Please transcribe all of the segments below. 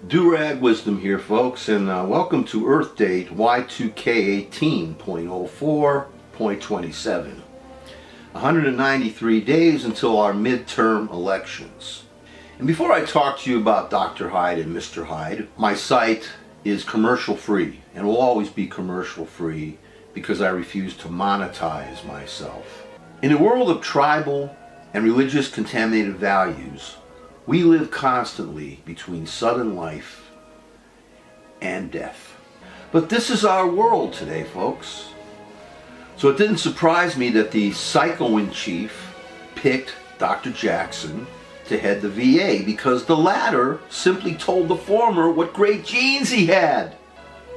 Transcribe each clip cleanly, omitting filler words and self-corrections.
Durag Wisdom here, folks, and welcome to Earth Date Y2K18.04.27. 193 days until our midterm elections. And before I talk to you about Dr. Hyde and Mr. Hyde, my site is commercial free and will always be commercial free because I refuse to monetize myself. In a world of tribal and religious contaminated values, we live constantly between sudden life and death. But this is our world today, folks. So it didn't surprise me that the psycho-in-chief picked Dr. Jackson to head the VA because the latter simply told the former what great genes he had.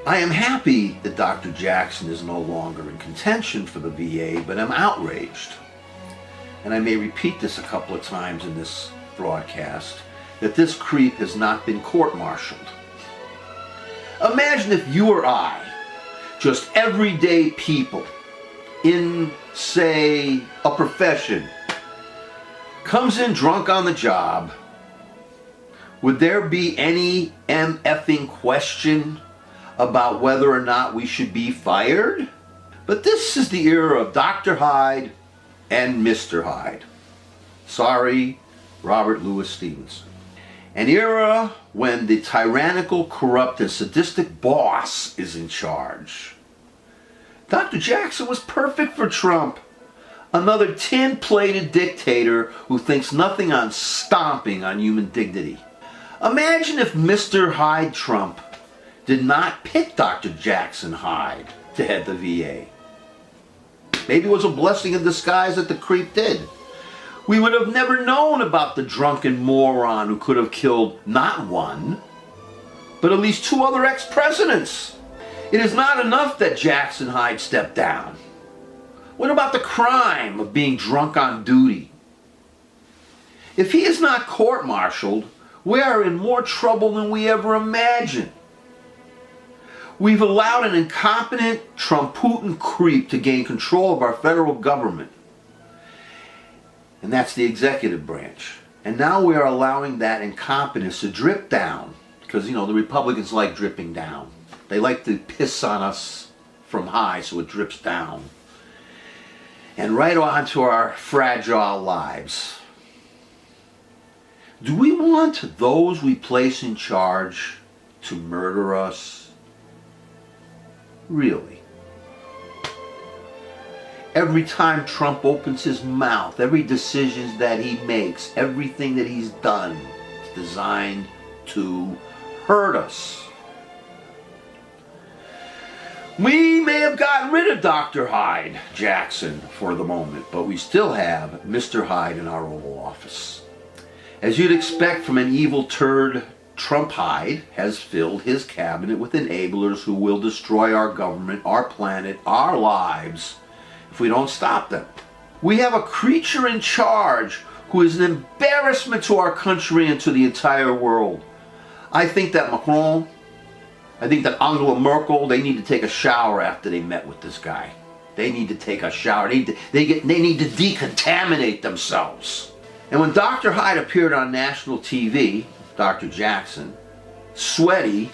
I am happy that Dr. Jackson is no longer in contention for the VA, but I'm outraged. And I may repeat this a couple of times in this broadcast, that this creep has not been court-martialed. Imagine if you or I, just everyday people in, say, a profession, comes in drunk on the job, would there be any MFing question about whether or not we should be fired? But this is the era of Dr. Hyde and Mr. Hyde. Sorry, Robert Louis Stevenson. An era when the tyrannical, corrupt, and sadistic boss is in charge. Dr. Jackson was perfect for Trump. Another tin-plated dictator who thinks nothing on stomping on human dignity. Imagine if Mr. Hyde Trump did not pick Dr. Jackson Hyde to head the VA. Maybe it was a blessing in disguise that the creep did. We would have never known about the drunken moron who could have killed not one, but at least two other ex-presidents. It is not enough that Jackson Hyde stepped down. What about the crime of being drunk on duty? If he is not court-martialed, we are in more trouble than we ever imagined. We've allowed an incompetent Trumputin creep to gain control of our federal government. And that's the executive branch. And now we are allowing that incompetence to drip down. Because, you know, the Republicans like dripping down. They like to piss on us from high so it drips down. And right onto our fragile lives. Do we want those we place in charge to murder us? Really? Every time Trump opens his mouth, every decision that he makes, everything that he's done is designed to hurt us. We may have gotten rid of Dr. Hyde Jackson for the moment, but we still have Mr. Hyde in our Oval Office. As you'd expect from an evil turd, Trump Hyde has filled his cabinet with enablers who will destroy our government, our planet, our lives, if we don't stop them. We have a creature in charge who is an embarrassment to our country and to the entire world. I think that Macron, I think that Angela Merkel, they need to take a shower after they met with this guy. They need to take a shower. They need to decontaminate themselves. And when Dr. Hyde appeared on national TV, Dr. Jackson, sweaty,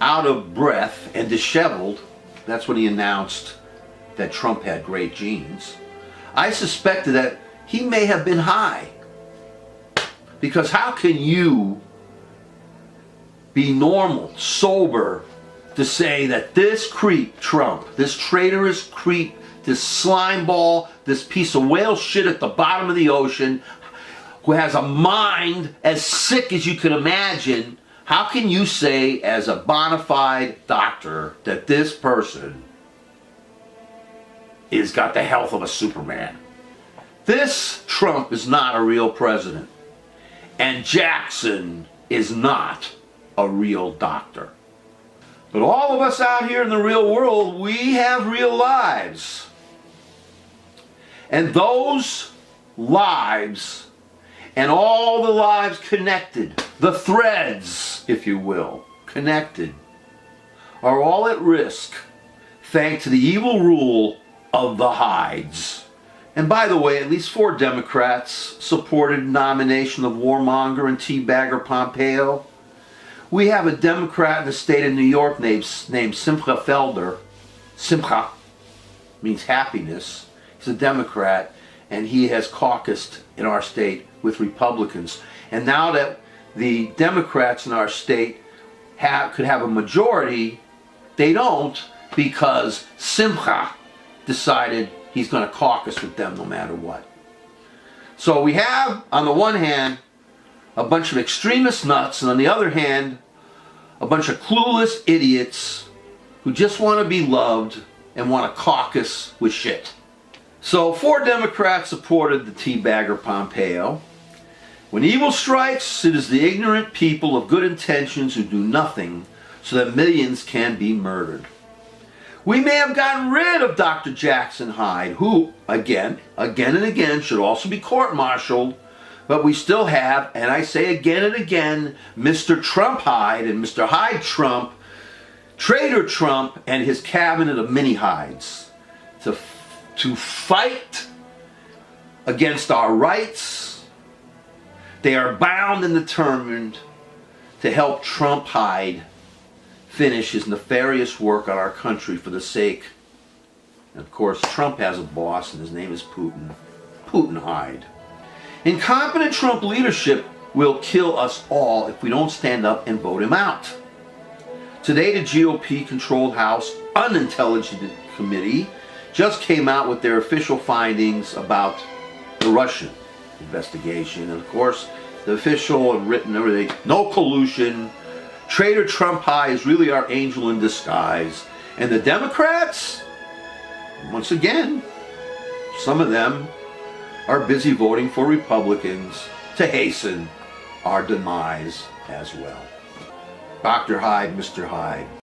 out of breath, and disheveled, that's when he announced that Trump had great genes. I suspected that he may have been high. Because how can you be normal, sober, to say that this creep, Trump, this traitorous creep, this slime ball, this piece of whale shit at the bottom of the ocean, who has a mind as sick as you can imagine, how can you say as a bona fide doctor that this person is got the health of a Superman? This Trump is not a real president. And Jackson is not a real doctor. But all of us out here in the real world, we have real lives. And those lives, and all the lives connected, the threads, if you will, connected, are all at risk thanks to the evil rule of the Hydes. And by the way, at least 4 Democrats supported nomination of warmonger and teabagger Pompeo. We have a Democrat in the state of New York named Simcha Felder. Simcha means happiness. He's a Democrat, and he has caucused in our state with Republicans. And now that the Democrats in our state could have a majority, they don't, because Simcha decided he's going to caucus with them no matter what. So we have, on the one hand, a bunch of extremist nuts, and on the other hand, a bunch of clueless idiots who just want to be loved and want to caucus with shit. So 4 Democrats supported the teabagger Pompeo. When evil strikes, it is the ignorant people of good intentions who do nothing so that millions can be murdered. We may have gotten rid of Dr. Jackson Hyde, who, again and again, should also be court-martialed, but we still have, and I say again and again, Mr. Trump Hyde and Mr. Hyde Trump, Traitor Trump, and his cabinet of mini Hydes to fight against our rights. They are bound and determined to help Trump Hyde finish his nefarious work on our country for the sake. And of course, Trump has a boss, and his name is Putin. Putin Hyde. Incompetent Trump leadership will kill us all if we don't stand up and vote him out. Today, the GOP-controlled House Unintelligent Committee just came out with their official findings about the Russian investigation. And of course, the official and written everything, no collusion. Traitor Trump Hyde is really our angel in disguise. And the Democrats, once again, some of them are busy voting for Republicans to hasten our demise as well. Dr. Hyde, Mr. Hyde.